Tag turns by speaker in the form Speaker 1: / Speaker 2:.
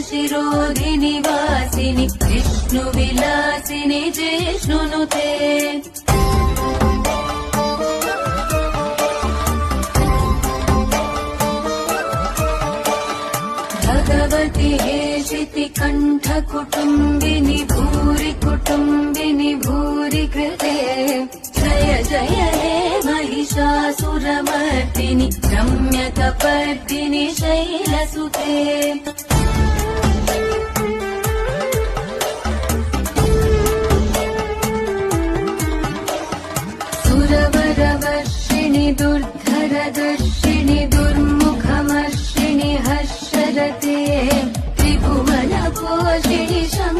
Speaker 1: शिरोधिनि वासिनि विष्णुविलासिनि जिष्णुनुते भगवति हेशिति कण्ठ कुटुम्बिनि भूरि कुटुम्बिनि भूरि कृते जय जय हे महिषासुरमर्दिनि रम्यकपर्दिनि शैलसुते।